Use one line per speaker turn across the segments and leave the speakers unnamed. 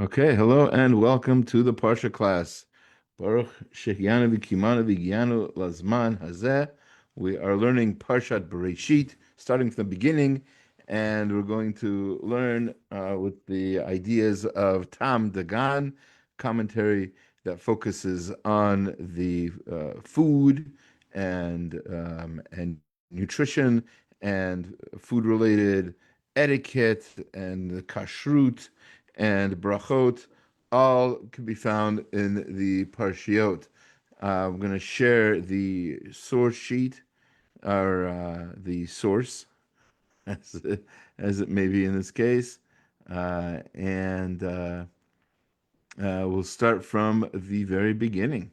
Okay, hello and welcome to the Parsha class. Baruch Shehyanu v'Kimanu v'Gyanu Lazman Hazeh. We are learning Parshat Bireisheet, starting from the beginning, and we're going to learn with the ideas of Taam, Dagan, commentary that focuses on the food and nutrition and food-related etiquette and the kashrut and brachot, all can be found in the Parshiot. I'm going to share the source sheet, or the source, as it may be in this case, and we'll start from the very beginning,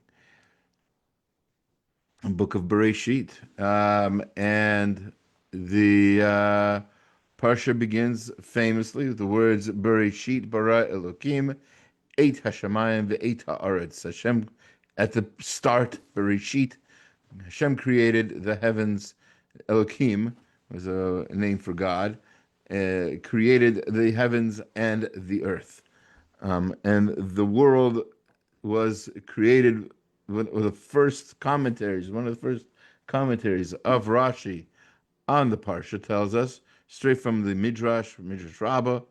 book of Bireisheet, and the Parsha begins famously with the words Bireisheet bara Elokim Eit Hashamayim ve'Eit Haaretz. Hashem, at the start, Bereshit, Hashem created the heavens. Elokim was a name for God. Created the heavens and the earth, and the world was created with the first commentaries. One of the first commentaries of Rashi on the Parsha tells us straight from the Midrash Rabbah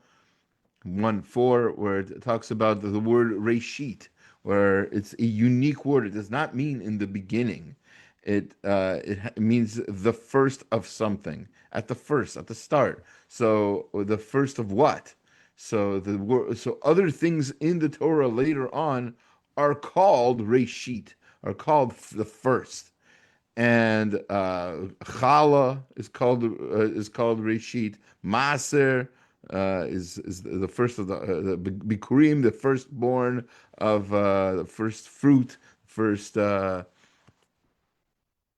1:4, where it talks about the word Reshit, where it's a unique word. It does not mean in the beginning. It means the first of something, at the first, at the start. So the first of what? So other things in the Torah later on are called Reshit, are called the first. And challah is called reshit. Maser is the first of the bikurim, the firstborn of the first fruit, first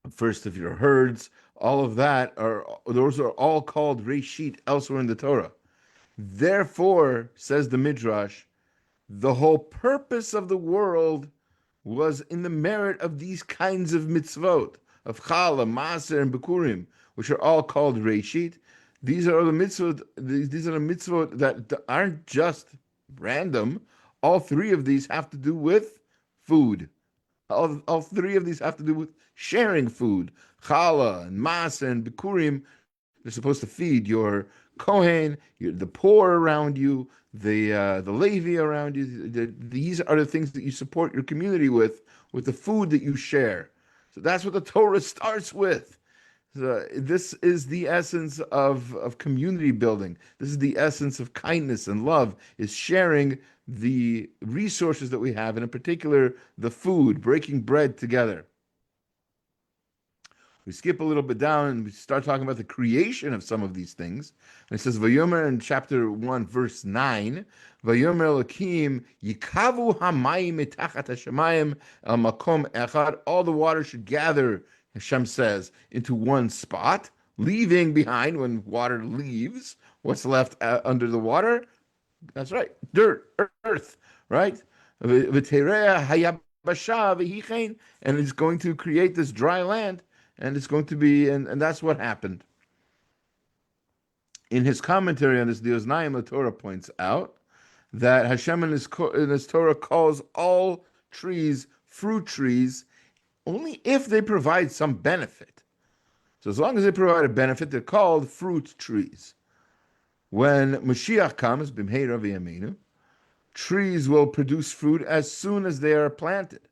first of your herds. All of that those are all called reshit elsewhere in the Torah. Therefore, says the Midrash, the whole purpose of the world was in the merit of these kinds of mitzvot, of challah, maser, and bikurim, which are all called reshit. These are the mitzvot. These are the mitzvot that aren't just random. All three of these have to do with food. All three of these have to do with sharing food. Challah and maser and bikurim. They're supposed to feed your Kohen, the poor around you, the Levi around you. These are the things that you support your community with the food that you share. So that's what the Torah starts with. So this is the essence of community building. This is the essence of kindness and love, is sharing the resources that we have, and in particular, the food, breaking bread together. We skip a little bit down and we start talking about the creation of some of these things. And it says, Vayomer in chapter 1, verse 9, Vayomer Elokim yikavu hamayim mitachat hashamayim el makom echad. All the water should gather, Hashem says, into one spot, leaving behind, when water leaves, what's left under the water? That's right, dirt, earth, right? V'tereah hayabasha v'hichein. And it's going to create this dry land. And it's going to be, and that's what happened. In his commentary on this Dioznaim, the Torah points out that Hashem in his Torah calls all trees fruit trees only if they provide some benefit. So as long as they provide a benefit, they're called fruit trees. When Mashiach comes, B'mheira v'yameinu, trees will produce fruit as soon as they are planted.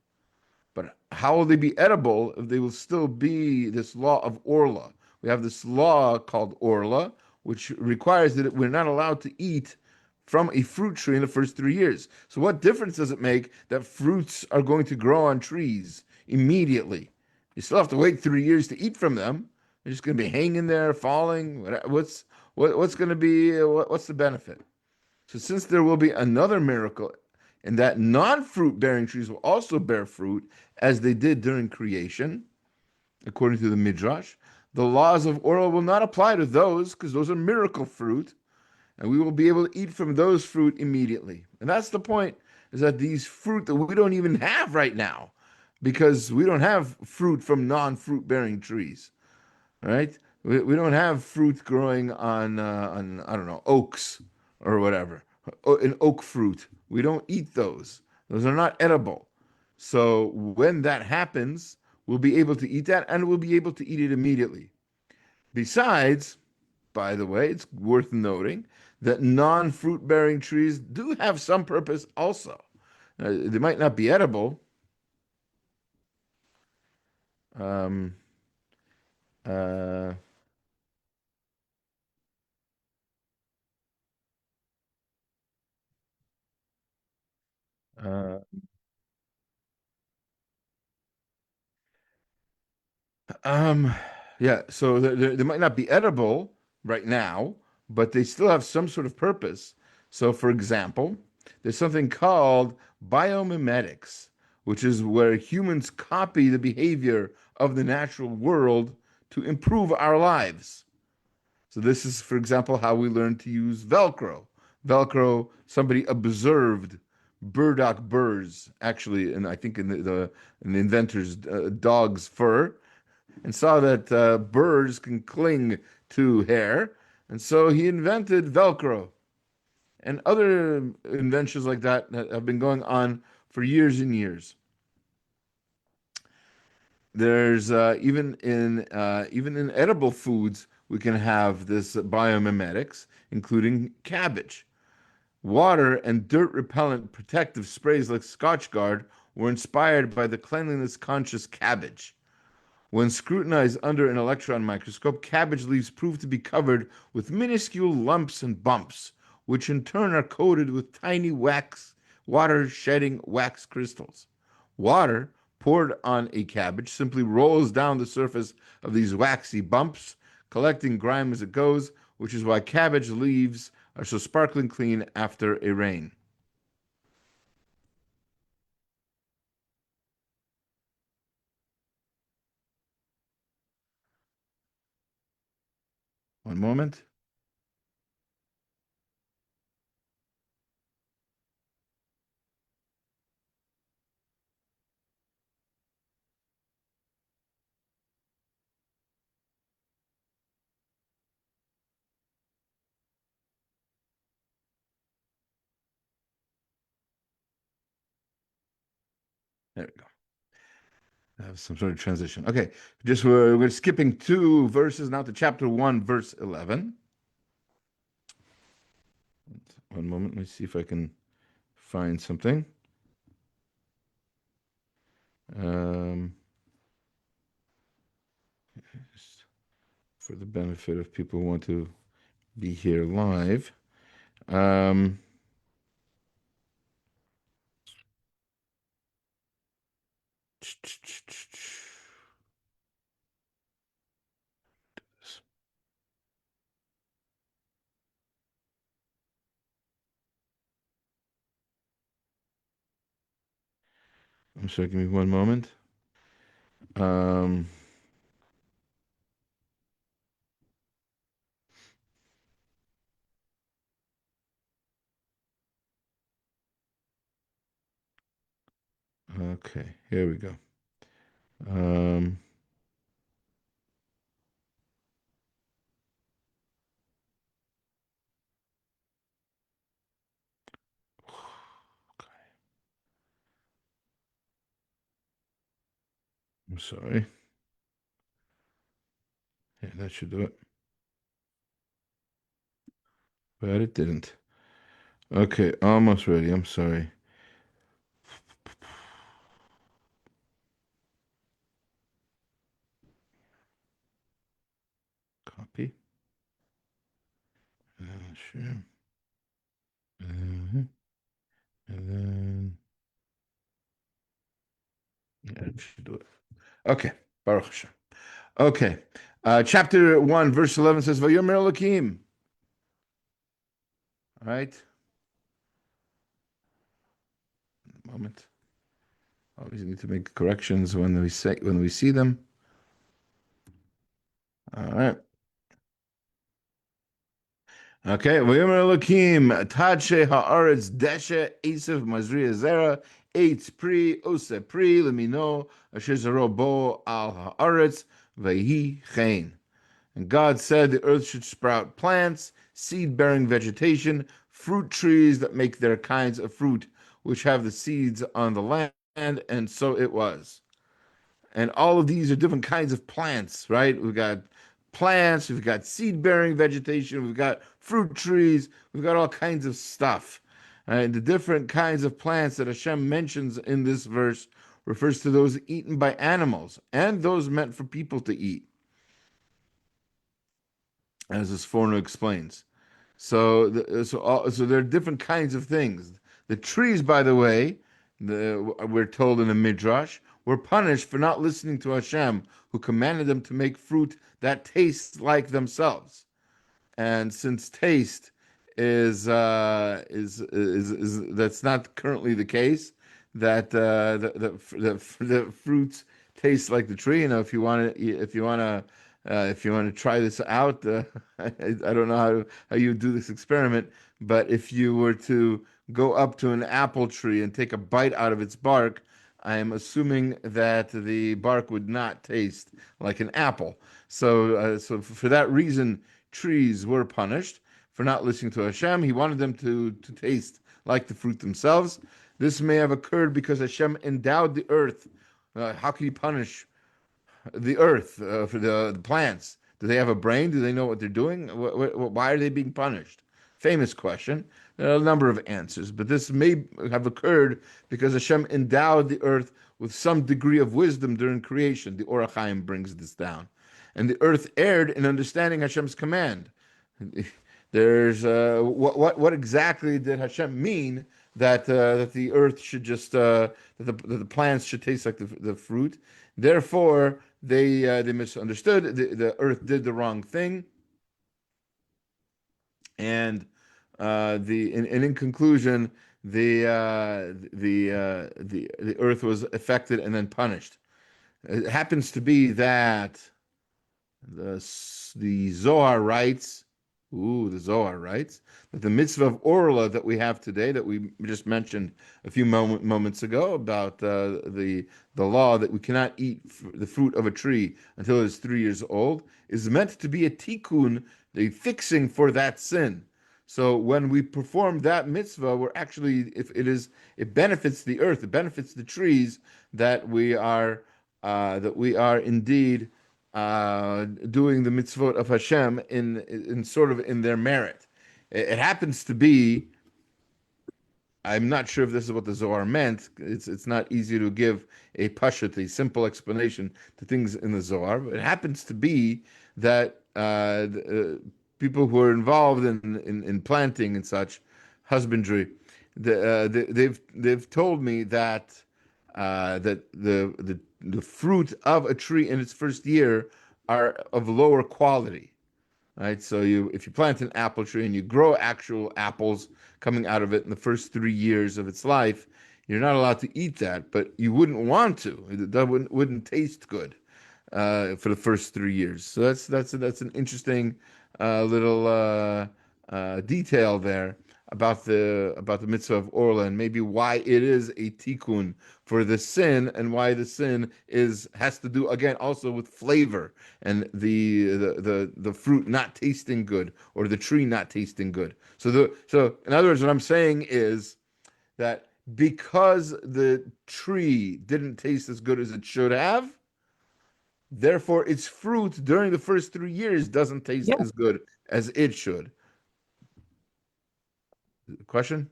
But how will they be edible if they will still be this law of Orla? We have this law called Orla, which requires that we're not allowed to eat from a fruit tree in the first 3 years. So what difference does it make that fruits are going to grow on trees immediately? You still have to wait 3 years to eat from them. They're just going to be hanging there, falling. What's going to be? What's the benefit? So since there will be another miracle, and that non-fruit bearing trees will also bear fruit as they did during creation, according to the Midrash, the laws of Orla will not apply to those, because those are miracle fruit, and we will be able to eat from those fruit immediately. And that's the point. is that these fruit that we don't even have right now, because we don't have fruit from non-fruit bearing trees, right? We don't have fruit growing on I don't know, oaks or whatever, an oak fruit. We don't eat those. Those are not edible. So when that happens, we'll be able to eat that, and we'll be able to eat it immediately. Besides, by the way, it's worth noting that non-fruit bearing trees do have some purpose also. They might not be edible. Um, uh, uh, Um, yeah, so they might not be edible right now, but they still have some sort of purpose. So, for example, there's something called biomimetics, which is where humans copy the behavior of the natural world to improve our lives. So, this is, for example, how we learned to use Velcro. Velcro, somebody observed burdock burrs, actually, and I think in the inventor's dog's fur, and saw that birds can cling to hair, and so he invented Velcro and other inventions like that that have been going on for years and years. There's even in edible foods we can have this biomimetics, including cabbage. Water and dirt repellent protective sprays like Scotchgard were inspired by the cleanliness conscious cabbage. When scrutinized under an electron microscope, cabbage leaves prove to be covered with minuscule lumps and bumps, which in turn are coated with tiny water shedding wax crystals. Water poured on a cabbage simply rolls down the surface of these waxy bumps, collecting grime as it goes, which is why cabbage leaves are so sparkling clean after a rain. One moment. There we go. Have some sort of transition. Okay, just we're skipping two verses now to chapter 1, verse 11. One moment, let me see if I can find something. Um, for the benefit of people who want to be here live. Um, I'm sorry, give me one moment. Um, okay, here we go. Um, I'm sorry. Yeah, that should do it. But it didn't. Okay, almost ready. I'm sorry. Copy. Sure. Mhm. And then yeah, it should do it. Okay. Baruch Hashem. Okay. Chapter 1, verse 11 says, Vayomer Elohim. All right. Moment. Always need to make corrections when we see them. All right. Okay, V'yomer Elokim, Tadshe haaretz deshe esav mazriya zera eitz pri ose pri lemino asher zero bo al haaretz vehi chen. And God said the earth should sprout plants, seed-bearing vegetation, fruit trees that make their kinds of fruit, which have the seeds on the land, and so it was. And all of these are different kinds of plants, right? We've got plants, we've got seed bearing vegetation, we've got fruit trees, we've got all kinds of stuff. And the different kinds of plants that Hashem mentions in this verse refers to those eaten by animals and those meant for people to eat, as this foreigner explains. So there are different kinds of things. The trees, by the way, we're told in the Midrash, were punished for not listening to Hashem, who commanded them to make fruit that tastes like themselves. And since taste is that's not currently the case, that the fruits taste like the tree. You know, if you want to try this out, I don't know how you do this experiment, but if you were to go up to an apple tree and take a bite out of its bark, I am assuming that the bark would not taste like an apple. So for that reason, trees were punished for not listening to Hashem. He wanted them to taste like the fruit themselves. This may have occurred because Hashem endowed the earth. How can He punish the earth for the plants? Do they have a brain? Do they know what they're doing? Why are they being punished? Famous question. There are a number of answers, but this may have occurred because Hashem endowed the earth with some degree of wisdom during creation. The Or HaChaim brings this down. And the earth erred in understanding Hashem's command. There's what exactly did Hashem mean that the earth should just that the plants should taste like the fruit? Therefore, they misunderstood. The earth did the wrong thing, and in conclusion, the earth was affected and then punished. It happens to be that the Zohar writes, the Zohar writes that the mitzvah of Orla that we have today, that we just mentioned a few moments ago about the law that we cannot eat the fruit of a tree until it is 3 years old, is meant to be a tikkun, the fixing for that sin. So when we perform that mitzvah, we're actually, if it benefits the earth, it benefits the trees that we are indeed doing the mitzvot of Hashem in sort of in their merit. It happens to be. I'm not sure if this is what the Zohar meant. It's not easy to give a pashut, a simple explanation to things in the Zohar. But it happens to be that people who are involved in planting and such, husbandry, they've told me that that the fruit of a tree in its first year are of lower quality. Right, so if you plant an apple tree and you grow actual apples coming out of it in the first 3 years of its life, you're not allowed to eat that, but you wouldn't want to. That wouldn't taste good for the first 3 years. So that's an interesting little detail there about the mitzvah of Orla, and maybe why it is a tikkun for the sin, and why the sin has to do again also with flavor and the fruit not tasting good, or the tree not tasting good. So in other words, what I'm saying is that because the tree didn't taste as good as it should have, therefore its fruit during the first 3 years doesn't taste
Yeah.
as good as it should. Question?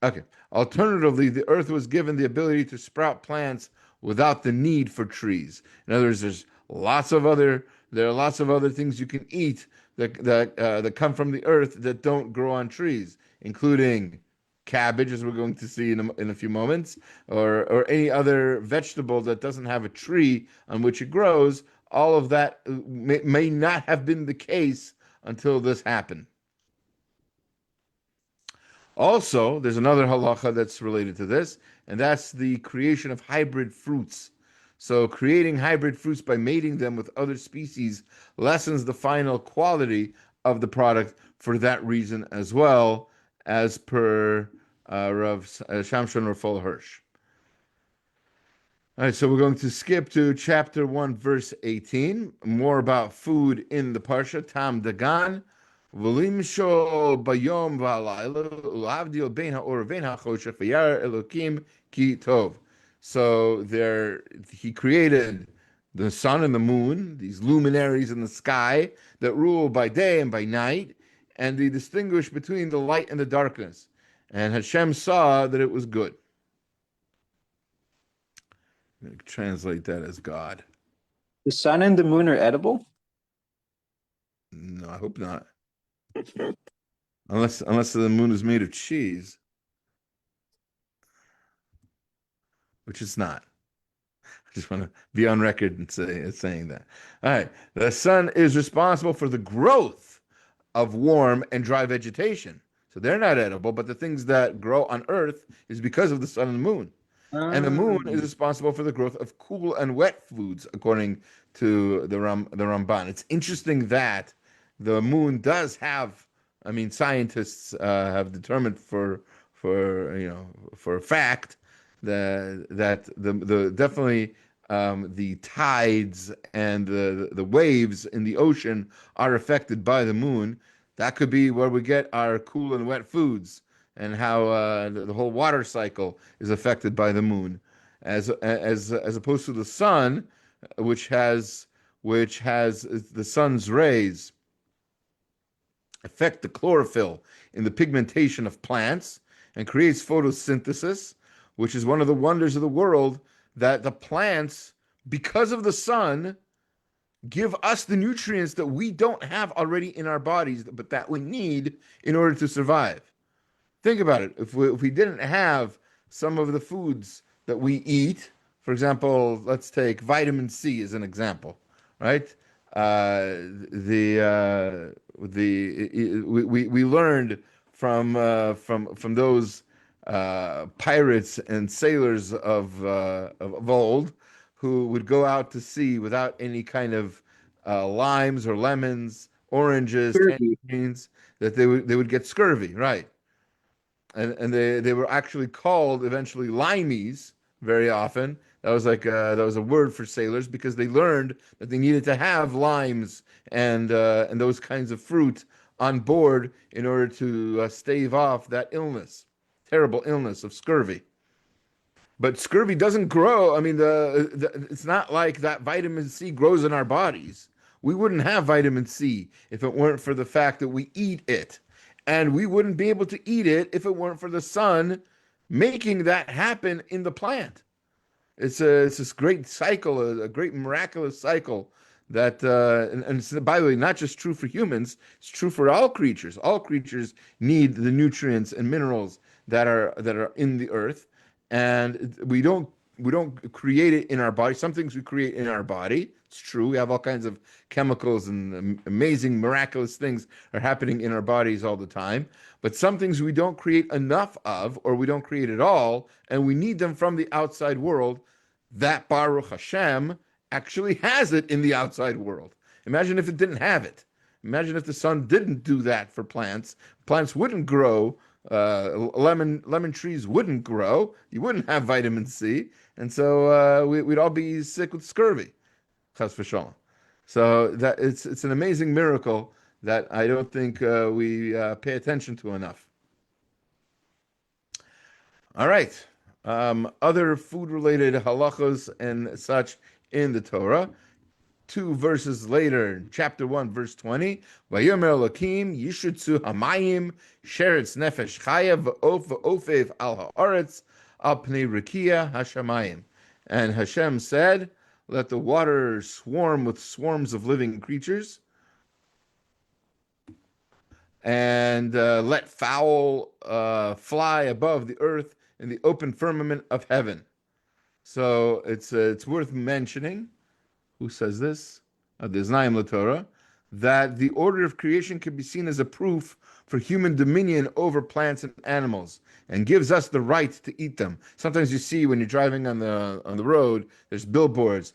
Okay. Alternatively, the earth was given the ability to sprout plants without the need for trees. In other words, there are lots of other things you can eat that come from the earth that don't grow on trees, including cabbage, as we're going to see in a few moments, or any other vegetable that doesn't have a tree on which it grows. All of that may not have been the case until this happened. Also, there's another halacha that's related to this, and that's the creation of hybrid fruits. So, creating hybrid fruits by mating them with other species lessens the final quality of the product for that reason as well, as per Rav Shamshon Rafal Hirsch. All right, so we're going to skip to chapter 1, verse 18. More about food in the Parsha. Taam Dagan. V'limsho bayom v'alayla u'avdil bein ha'or v'bein ha'choshech v'yar Elokim ki tov. So there, he created the sun and the moon, these luminaries in the sky that rule by day and by night, and they distinguish between the light and the darkness. And Hashem saw that it was good. Translate that as God.
The sun and the moon are edible?
No, I hope not. Unless the moon is made of cheese, which it's not. I just want to be on record and saying that. All right. The sun is responsible for the growth of warm and dry vegetation. So they're not edible, but the things that grow on earth is because of the sun and the moon. And the moon is responsible for the growth of cool and wet foods, according to the Ramban. It's interesting that the moon does have. I mean, scientists have determined for a fact that the definitely the tides and the waves in the ocean are affected by the moon. That could be where we get our cool and wet foods, and how the whole water cycle is affected by the moon, as opposed to the sun, which has the sun's rays affect the chlorophyll in the pigmentation of plants and creates photosynthesis, which is one of the wonders of the world, that the plants, because of the sun, give us the nutrients that we don't have already in our bodies, but that we need in order to survive. Think about it. If we didn't have some of the foods that we eat, for example, let's take vitamin C as an example, right? We learned from those pirates and sailors of old, who would go out to sea without any kind of limes or lemons, oranges, tangerines, that they would get scurvy, right? And they were actually called eventually limeys very often. That was a word for sailors, because they learned that they needed to have limes and those kinds of fruit on board in order to stave off that terrible illness of scurvy. But scurvy doesn't grow. I mean, it's not like that vitamin C grows in our bodies. We wouldn't have vitamin C if it weren't for the fact that we eat it. And we wouldn't be able to eat it if it weren't for the sun making that happen in the plant. It's this great cycle, a great miraculous cycle that, and it's, by the way, not just true for humans, it's true for all creatures. All creatures need the nutrients and minerals that are in the earth, and we don't create it in our body. Some things we create in our body. It's true. We have all kinds of chemicals and amazing, miraculous things are happening in our bodies all the time. But some things we don't create enough of, or we don't create at all, and we need them from the outside world. That Baruch Hashem actually has it in the outside world. Imagine if it didn't have it. Imagine if the sun didn't do that for plants. Plants wouldn't grow. Lemon trees wouldn't grow. You wouldn't have vitamin C, and so we'd all be sick with scurvy. Chas v'shalom. So that it's an amazing miracle that I don't think we pay attention to enough. All right. Other food-related halachos and such in the Torah. 2 verses later, chapter 1, verse 20, Vayomer Elokim yishutzu hamayim sheretz nefesh chaya v'ofev al haaretz al pnei rikia hashamayim. And Hashem said, let the water swarm with swarms of living creatures, and let fowl fly above the earth in the open firmament of heaven. So it's worth mentioning. Who says this? The Znaim LaTorah, that the order of creation can be seen as a proof for human dominion over plants and animals, and gives us the right to eat them. Sometimes you see when you're driving on the road, there's billboards.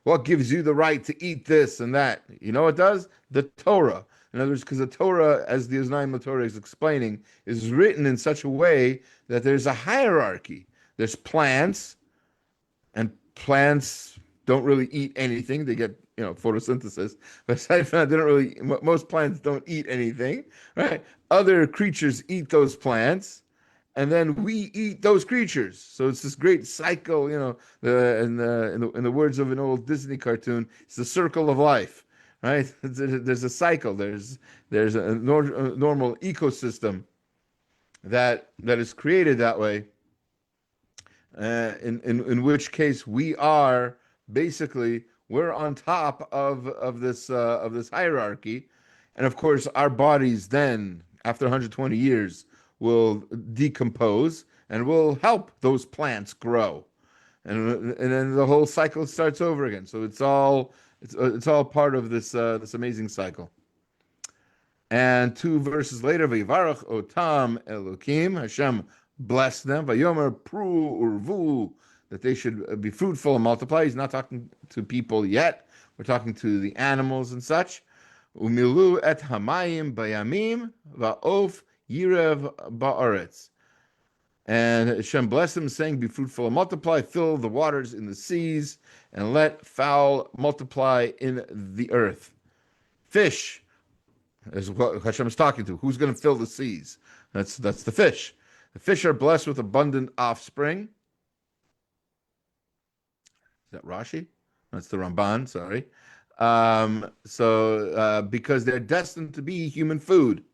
What gives you the right to eat this and that? You know what does? The Torah. In other words, because the Torah, as the Oznaim Torah is explaining, is written in such a way that there's a hierarchy. There's plants, and plants don't really eat anything. They get, photosynthesis, but aside from that, they don't really. Most plants don't eat anything, right? Other creatures eat those plants, and then we eat those creatures. So it's this great cycle, in the words of an old Disney cartoon, it's the circle of life, right? There's a cycle. There's a normal ecosystem that is created that way, in which case we're on top of this hierarchy, and of course our bodies then after 120 years will decompose and will help those plants grow, and then the whole cycle starts over again. So it's all part of this amazing cycle. And 2 verses later, Vayvarach otam Elokim, Hashem blessed them, Vayomer pru urvu, that they should be fruitful and multiply. He's not talking to people yet. We're talking to the animals and such. Umilu et hamayim bayamim va'of yirev ba'aretz. And Hashem blessed them, saying, be fruitful and multiply, fill the waters in the seas, and let fowl multiply in the earth. Fish is what Hashem is talking to. Who's going to fill the seas? That's the fish. The fish are blessed with abundant offspring. Is that Rashi? That's the Ramban. Sorry. Because they're destined to be human food.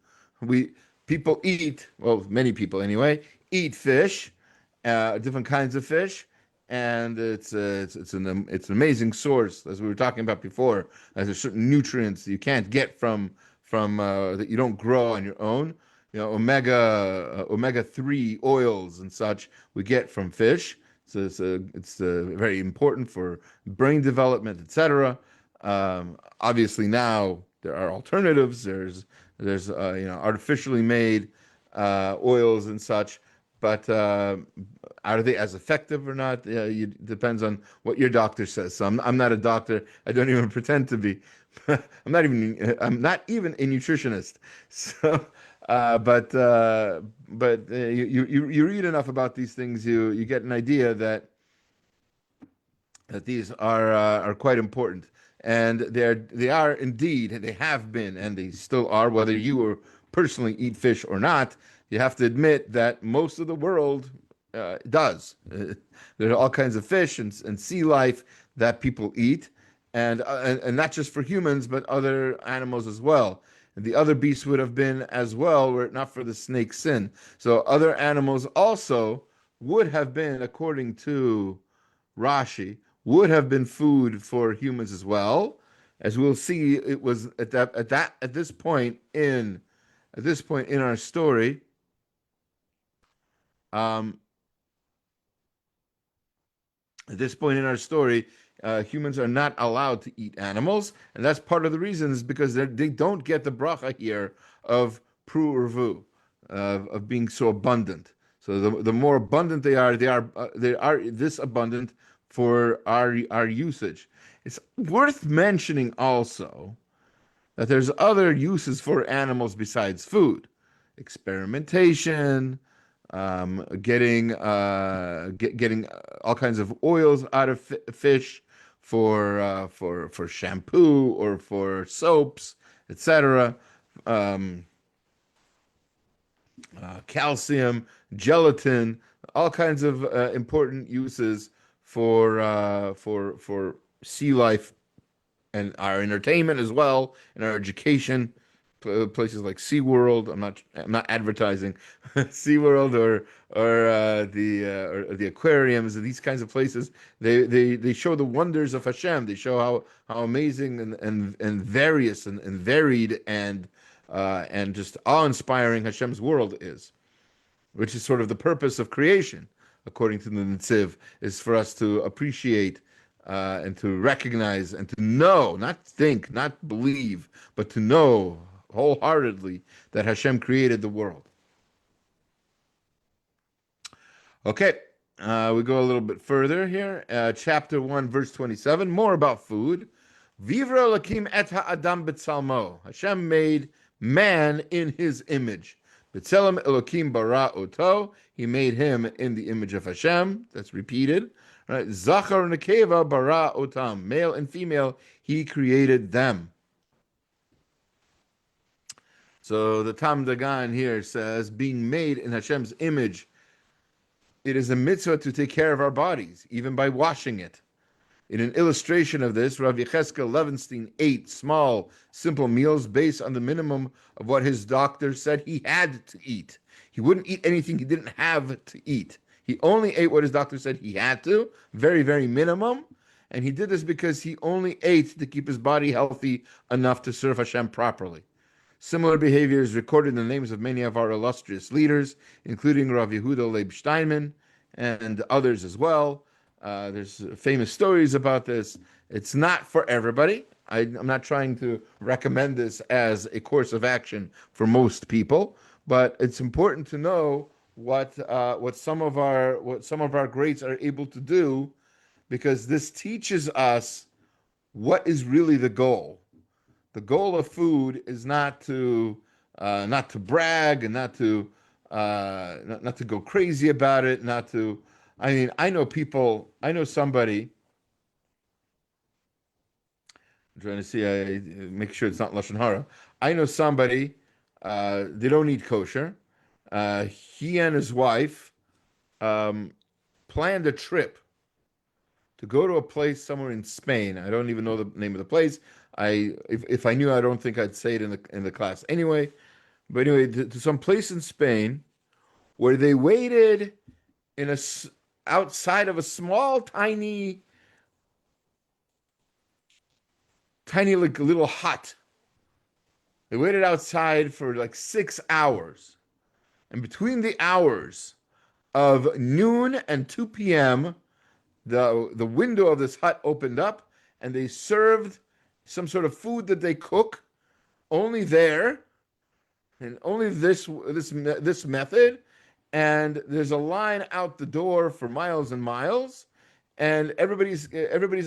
People eat, well, many people anyway, eat fish, different kinds of fish, and it's an amazing source, as we were talking about before. There's certain nutrients you can't get from that you don't grow on your own. Omega-3 oils and such we get from fish. So it's very important for brain development, etc. Obviously now there are alternatives. There's artificially made oils and such, but are they as effective or not? It depends on what your doctor says. So I'm not a doctor. I don't even pretend to be. I'm not even a nutritionist. So, you read enough about these things, you get an idea that these are quite important, and they are indeed, they have been, and they still are. Whether you personally eat fish or not, you have to admit that most of the world does. There are all kinds of fish and sea life that people eat, and not just for humans, but other animals as well. And the other beasts would have been as well, were it not for the snake's sin. So other animals also would have been, according to Rashi, would have been food for humans as well. As we'll see, it was at this point in our story. At this point in our story, humans are not allowed to eat animals, and that's part of the reason is because they don't get the bracha here of pru urvu, of being so abundant. So the more abundant they are this abundant for our usage. It's worth mentioning also that there's other uses for animals besides food, experimentation, getting all kinds of oils out of fish for shampoo or for soaps, etc. Calcium, gelatin, all kinds of important uses for sea life and our entertainment as well, and our education. Places like SeaWorld. I'm not advertising SeaWorld or the aquariums and these kinds of places. They show the wonders of Hashem. They show how amazing and various and varied and just awe-inspiring Hashem's world is, which is sort of the purpose of creation, according to the Netziv, is for us to appreciate and to recognize and to know, not think, not believe, but to know wholeheartedly that Hashem created the world. Okay, we go a little bit further here. Chapter 1, verse 27, more about food. Vivra Lakim et ha'adam b'tzalmo. Hashem made man in his image. B'tzelem Elokim bara oto. He made him in the image of Hashem. That's repeated. Right? Zachar nekeva bara otam. Male and female, he created them. So the Taam Dagan here says, being made in Hashem's image, it is a mitzvah to take care of our bodies, even by washing it. In an illustration of this, Rav Yecheskel Levenstein ate small, simple meals based on the minimum of what his doctor said he had to eat. He wouldn't eat anything he didn't have to eat. He only ate what his doctor said he had to, very, very minimum. And he did this because he only ate to keep his body healthy enough to serve Hashem properly. Similar behavior is recorded in the names of many of our illustrious leaders, including Rav Yehuda Leib Steinman and others as well. There's famous stories about this. It's not for everybody. I'm not trying to recommend this as a course of action for most people, but it's important to know what some of our greats are able to do, because this teaches us what is really the goal. The goal of food is not to brag and not to go crazy about it. Not to, I mean, I know somebody. I'm trying to see, I make sure it's not lashon hara. I know somebody. They don't eat kosher. He and his wife planned a trip to go to a place somewhere in Spain. I don't even know the name of the place. If I knew, I don't think I'd say it in the class anyway. But anyway, to some place in Spain where they waited in outside of a small, tiny like little hut. They waited outside for like 6 hours, and between the hours of noon and 2 p.m., the window of this hut opened up, and they served some sort of food that they cook only there, and only this method. And there's a line out the door for miles and miles, and everybody's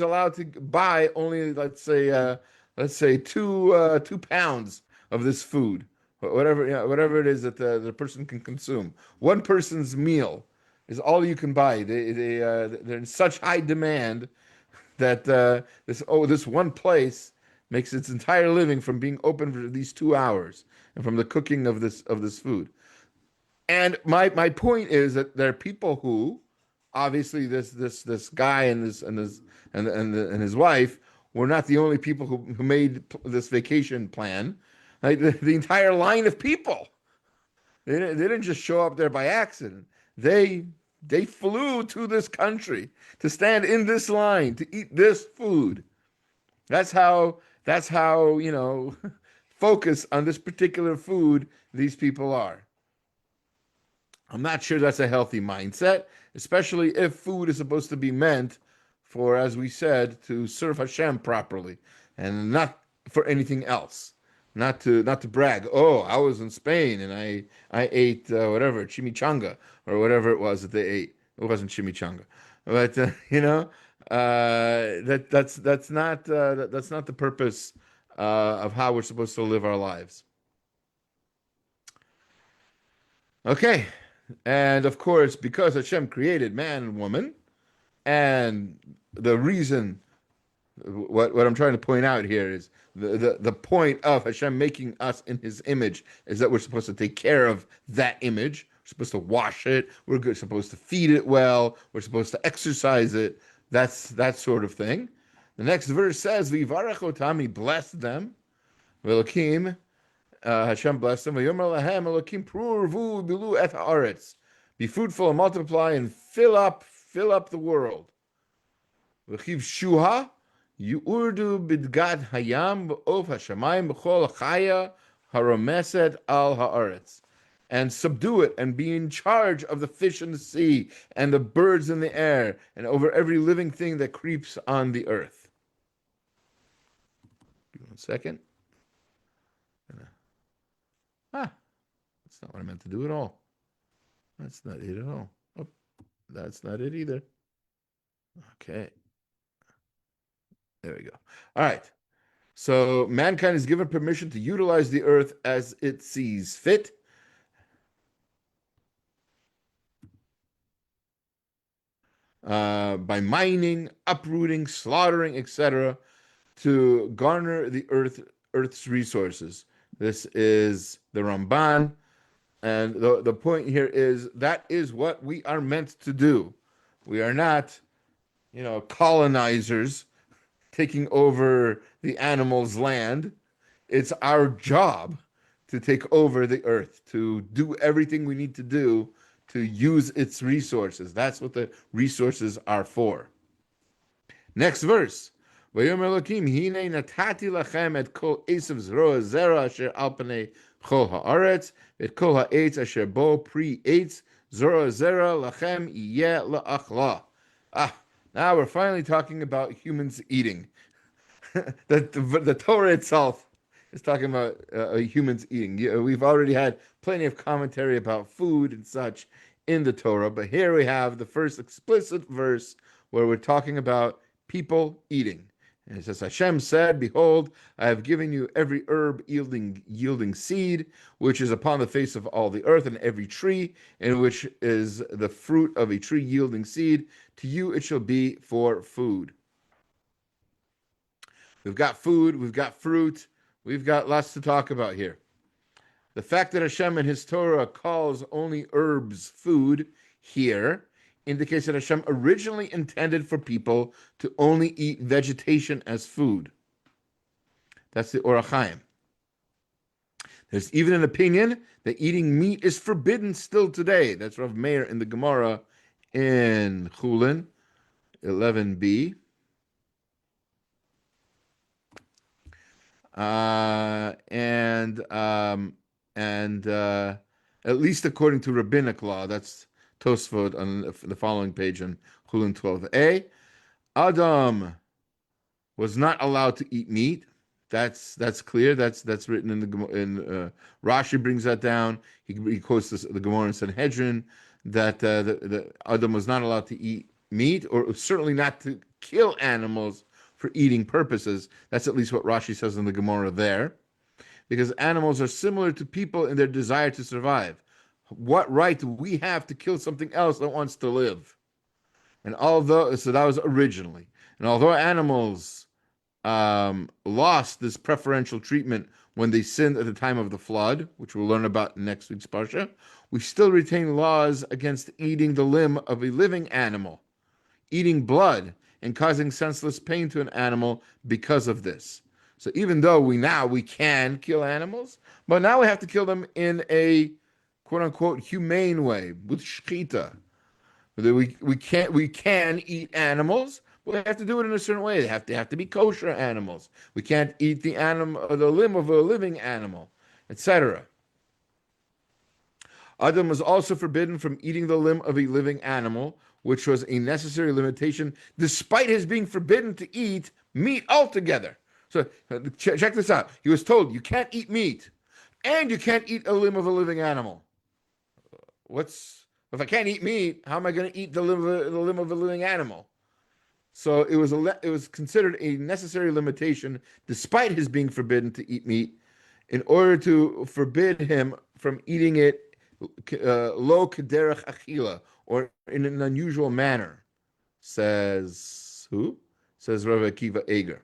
allowed to buy only, let's say 2 pounds of this food, whatever it is that the person can consume. One person's meal is all you can buy. They're in such high demand that this one place makes its entire living from being open for these 2 hours and from the cooking of this food. And my point is that there are people who, obviously, this guy and his wife were not the only people who made this vacation plan. Like the entire line of people, they didn't just show up there by accident. They flew to this country to stand in this line to eat this food. That's how focus on this particular food these people are. I'm not sure that's a healthy mindset, especially if food is supposed to be meant for, as we said, to serve Hashem properly and not for anything else. Not to brag. Oh, I was in Spain and I ate whatever chimichanga or whatever it was that they ate. It wasn't chimichanga, but that's not the purpose of how we're supposed to live our lives. Okay. And of course, because Hashem created man and woman, and the reason, what I'm trying to point out here is the point of Hashem making us in His image is that we're supposed to take care of that image. We're supposed to wash it. We're supposed to feed it well. We're supposed to exercise it. That's that sort of thing. The next verse says, "V'yivarech otam," He blessed them. V'elokim. Hashem blessed them. Be fruitful and multiply and fill up the world. Shuha yu'urdu bidgad hayam b'ov hashamayim b'chol chaya haromeset al haaretz, and subdue it and be in charge of the fish in the sea and the birds in the air and over every living thing that creeps on the earth. Give me 1 second. That's not what I meant to do at all. That's not it at all. Oh, that's not it either. Okay. There we go. All right. So mankind is given permission to utilize the earth as it sees fit. By mining, uprooting, slaughtering, etc., to garner the Earth's resources. This is the Ramban, and the point here is that is what we are meant to do. We are not, colonizers taking over the animal's land. It's our job to take over the earth, to do everything we need to do to use its resources. That's what the resources are for. Next verse. Vayomer Elokim, hine natati lachem et kol esav zroa zera asher al panei chol haaretz, et kol ha'etz asher bo pri eitz, zroa zera lachem yeh la'achla. Ah, now we're finally talking about humans eating. The Torah itself is talking about humans eating. We've already had plenty of commentary about food and such in the Torah, but here we have the first explicit verse where we're talking about people eating. And it says, Hashem said, Behold, I have given you every herb yielding seed, which is upon the face of all the earth, and every tree, in which is the fruit of a tree yielding seed. To you it shall be for food. We've got food, we've got fruit, we've got lots to talk about here. The fact that Hashem in his Torah calls only herbs food here indicates that Hashem originally intended for people to only eat vegetation as food. That's the Orach Chaim. There's even an opinion that eating meat is forbidden still today. That's Rav Meir in the Gemara in Chulin 11b. And at least according to rabbinic law, that's Tosfot on the following page on Chulin 12a, Adam was not allowed to eat meat. That's clear. That's written in Rashi brings that down. He quotes the Gemara in Sanhedrin that the Adam was not allowed to eat meat, or certainly not to kill animals for eating purposes. That's at least what Rashi says in the Gemara there, because animals are similar to people in their desire to survive. What right do we have to kill something else that wants to live? And so that was originally. And although animals lost this preferential treatment when they sinned at the time of the flood, which we'll learn about in next week's Parsha, we still retain laws against eating the limb of a living animal, eating blood, and causing senseless pain to an animal because of this. So even though we can kill animals, but now we have to kill them in a quote-unquote humane way, with shchita. We can eat animals, but we have to do it in a certain way. They have to be kosher animals. We can't eat the limb of a living animal, etc. Adam was also forbidden from eating the limb of a living animal, which was a necessary limitation, despite his being forbidden to eat meat altogether. So check this out. He was told, you can't eat meat, and you can't eat a limb of a living animal. If I can't eat meat, how am I going to eat the limb of a living animal? So it was considered a necessary limitation, despite his being forbidden to eat meat, in order to forbid him from eating it lo kederech achila, or in an unusual manner. Says who? Says Rav Akiva Eger.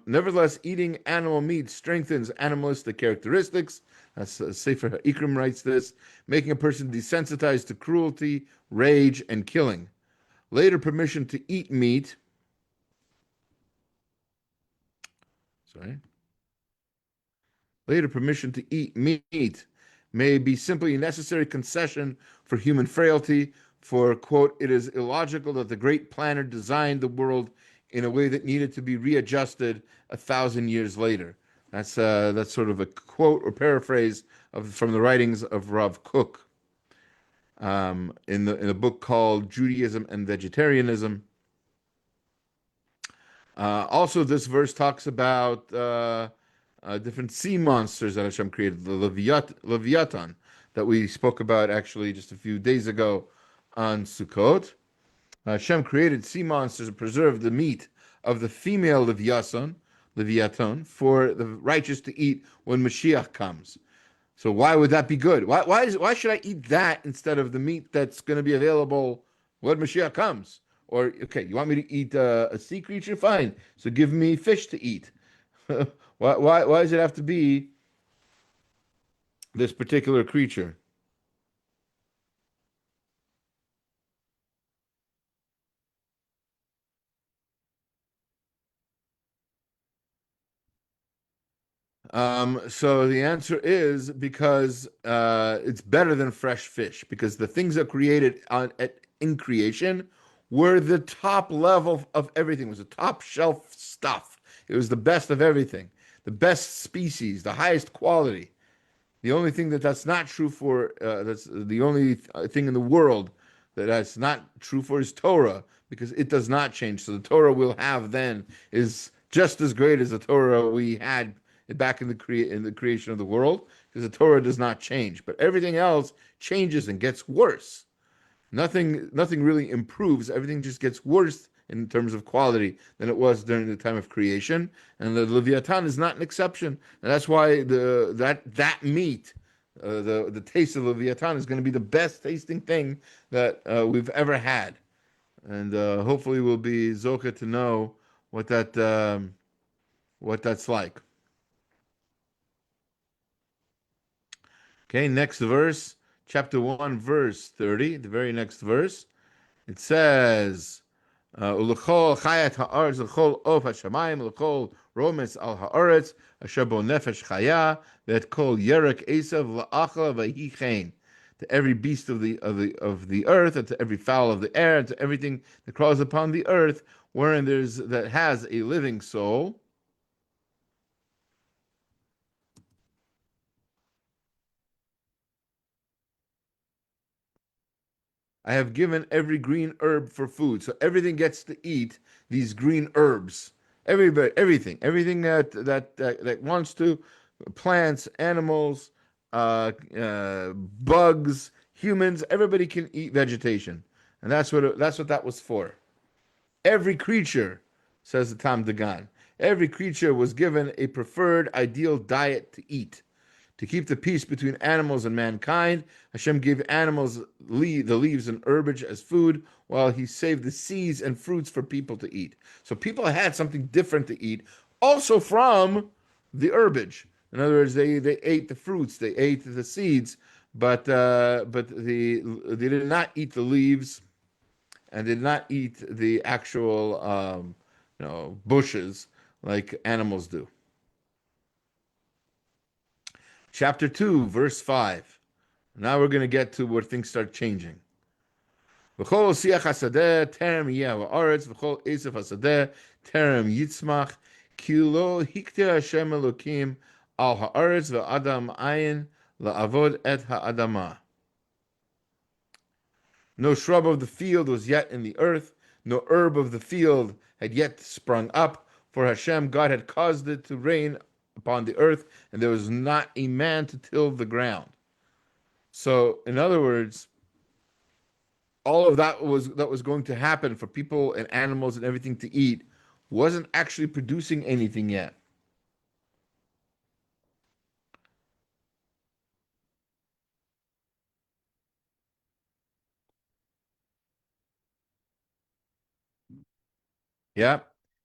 Nevertheless, eating animal meat strengthens animalistic characteristics. Sefer HaIkrim writes this, making a person desensitized to cruelty, rage, and killing. Later permission to eat meat. Later permission to eat meat may be simply a necessary concession for human frailty, for, quote, it is illogical that the great planner designed the world in a way that needed to be readjusted 1,000 years later. That's sort of a quote or paraphrase from the writings of Rav Kook in a book called Judaism and Vegetarianism. Also, this verse talks about different sea monsters that Hashem created, the Leviathan, that we spoke about actually just a few days ago on Sukkot. Hashem created sea monsters and preserved the meat of the female Leviathan, for the righteous to eat when Mashiach comes. So why would that be good? Why should I eat that instead of the meat that's going to be available when Mashiach comes? Or okay, you want me to eat a sea creature? Fine. So give me fish to eat. Why does it have to be this particular creature? So the answer is because it's better than fresh fish, because the things that created in creation were the top level of everything. It was the top shelf stuff. It was the best of everything, the best species, the highest quality. The only thing that's not true for, that's the only thing in the world that's not true for is Torah, because it does not change. So the Torah we'll have then is just as great as the Torah we had back in the creation of the world, because the Torah does not change. But everything else changes and gets worse. Nothing really improves. Everything just gets worse in terms of quality than it was during the time of creation. And the Leviathan is not an exception. And that's why that meat, the taste of Leviathan is going to be the best tasting thing that we've ever had. And hopefully we'll be zocha to know what that's like. Okay, next verse, chapter 1, verse 30, the very next verse. It says, "Ulechol chayat haaretz, ulechol of hashamayim, ulechol romes al haaretz, asher bo nefesh chaya, ve'et kol yerek esav la'achal v'hichein." To every beast of the earth, and to every fowl of the air, and to everything that crawls upon the earth, wherein that has a living soul. I have given every green herb for food. So everything gets to eat these green herbs. Everything that wants to, plants, animals, bugs, humans, everybody can eat vegetation, and that's what that was for. Every creature, says the Taam Dagan, every creature was given a preferred ideal diet to eat. To keep the peace between animals and mankind, Hashem gave animals the leaves and herbage as food, while He saved the seeds and fruits for people to eat. So people had something different to eat, also from the herbage. In other words, they ate the fruits, they ate the seeds, they did not eat the leaves and did not eat the actual bushes like animals do. Chapter 2, verse 5. Now we're going to get to where things start changing. V'chol siach hasadeh terem yeh ha'aretz, v'chol esef hasadeh terem yitzmach, ki lo hikter Hashem Elokim al ha'aretz v'adam ayin la'avod et ha'adamah. No shrub of the field was yet in the earth, no herb of the field had yet sprung up, for Hashem, God, had caused it to rain upon the earth, and there was not a man to till the ground. So, in other words, all of that was going to happen for people and animals and everything to eat wasn't actually producing anything yet. Yeah.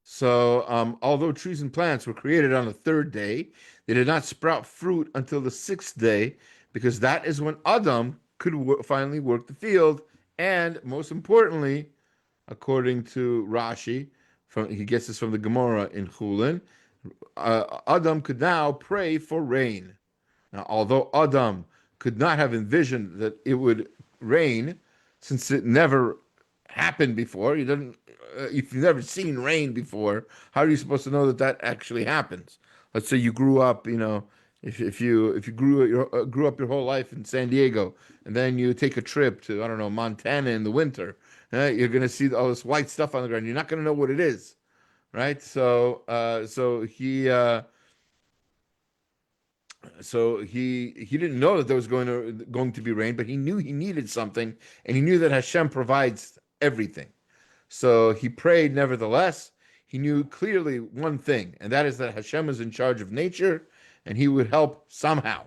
So, although trees and plants were created on the third day, they did not sprout fruit until the sixth day, because that is when Adam could finally work the field. And most importantly, according to Rashi, he gets this from the Gemara in Chulin, Adam could now pray for rain. Now, although Adam could not have envisioned that it would rain, since it never happened before, he didn't. If you've never seen rain before, how are you supposed to know that that actually happens? Let's say you grew up, if you grew up your whole life in San Diego, and then you take a trip to, I don't know, Montana in the winter, you're going to see all this white stuff on the ground. You're not going to know what it is, right? So he didn't know that there was going to be rain, but he knew he needed something, and he knew that Hashem provides everything. So he prayed nevertheless. he knew clearly one thing, and that is that Hashem is in charge of nature, and he would help somehow.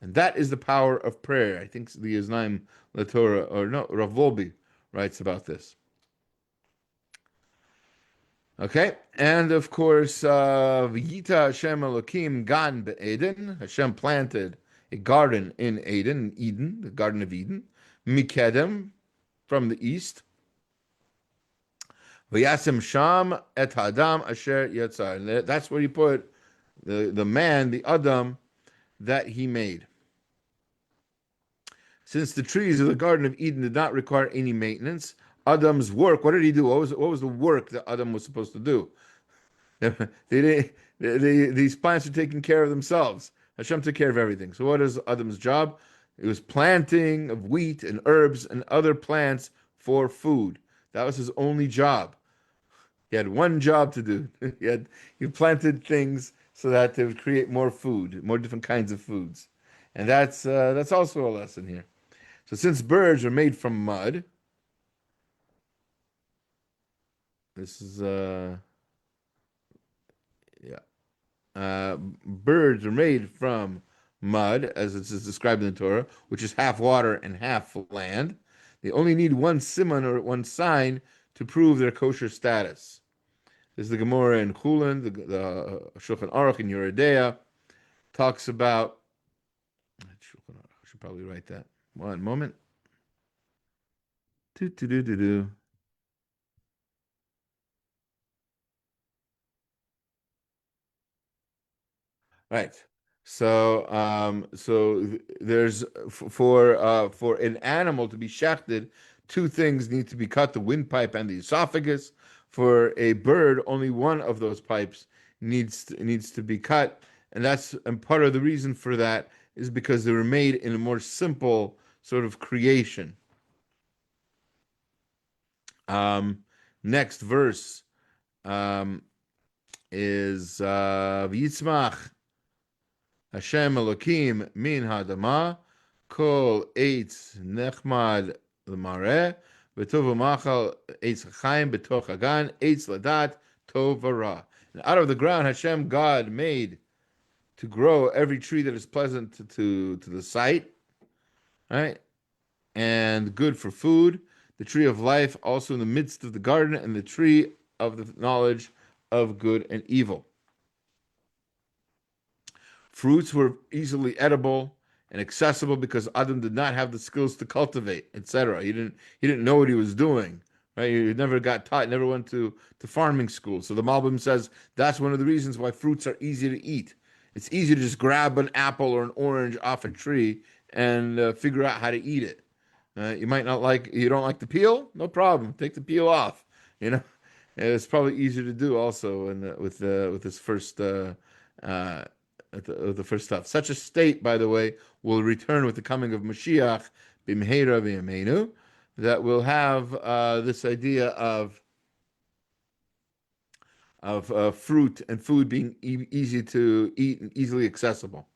And that is the power of prayer. I think the Iznaim Latorah, or no, Rav Wolbe writes about this. Okay, and of course, V'yita Hashem Elokim Gan be'Eden. Hashem planted a garden in Eden, the Garden of Eden. Mikedem, from the east. V'yasim Sham et Hadam Asher Yatzar. And that's where he put the man, the Adam, that he made. Since the trees of the Garden of Eden did not require any maintenance, Adam's work, what did he do? What was the work that Adam was supposed to do? These plants are taking care of themselves. Hashem took care of everything. So what is Adam's job? It was planting of wheat and herbs and other plants for food. That was his only job. He had one job to do. He planted things so that they would create more food, more different kinds of foods. And that's also a lesson here. So since birds are made from mud, this is birds are made from mud, as it is described in the Torah, which is half water and half land. They only need one siman or one sign to prove their kosher status. This is the Gemara in Chulin, the Shulchan Aruch in Yeridea talks about. I should probably write that. One moment. Do. Right. So there's for an animal to be shechted, two things need to be cut: the windpipe and the esophagus. For a bird, only one of those pipes needs to be cut, and part of the reason for that is because they were made in a more simple sort of creation. Next verse is Yitzmach Hashem Elokim min hadama kol eitz nechmad l'mareh v'tov machal eitz chaim b'toch hagan eitz ladat tov v'ra. And out of the ground Hashem God made to grow every tree that is pleasant to the sight, right, and good for food. The tree of life also in the midst of the garden, and the tree of the knowledge of good and evil. Fruits were easily edible and accessible because Adam did not have the skills to cultivate, etc. He didn't know what he was doing. Right? He never got taught, never went to farming school. So the Malbim says that's one of the reasons why fruits are easy to eat. It's easy to just grab an apple or an orange off a tree and figure out how to eat it. You don't like the peel? No problem. Take the peel off. And it's probably easier to do also with this first the first stuff. Such a state, by the way, will return with the coming of Mashiach, b'mheira v'yameinu, that will have this idea of fruit and food being easy to eat and easily accessible.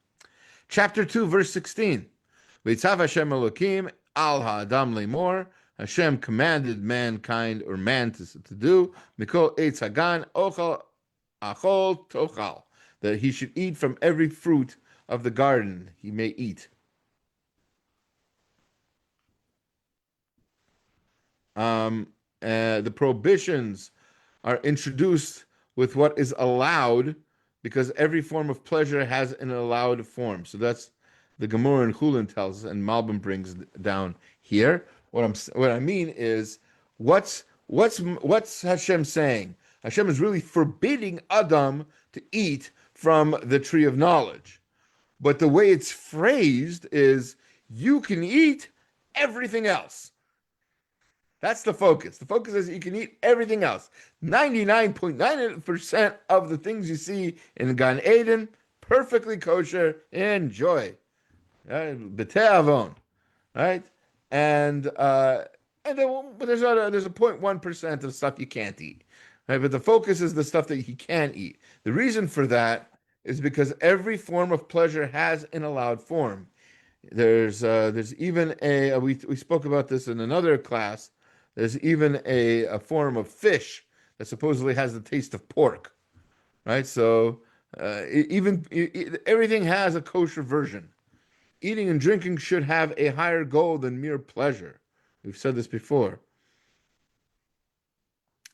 Chapter 2, verse 16. V'itzav Hashem Elokim al ha'adam lemor. Hashem commanded mankind or man to do mikol eitz hagan ochal achol tochal, that he should eat from every fruit of the garden he may eat. The prohibitions are introduced with what is allowed, because every form of pleasure has an allowed form. So that's the Gemara in Chulin tells us, and Malbim brings down here. What I mean is, what's Hashem saying? Hashem is really forbidding Adam to eat from the tree of knowledge. But the way it's phrased is, you can eat everything else. That's the focus. The focus is you can eat everything else. 99.9% of the things you see in Gan Eden, perfectly kosher, enjoy. B'tei avon. Right? But there's a 0.1% of stuff you can't eat. Right? But the focus is the stuff that he can eat. The reason for that is because every form of pleasure has an allowed form. There's even we spoke about this in another class. There's even a form of fish that supposedly has the taste of pork, right? So everything has a kosher version. Eating and drinking should have a higher goal than mere pleasure. We've said this before.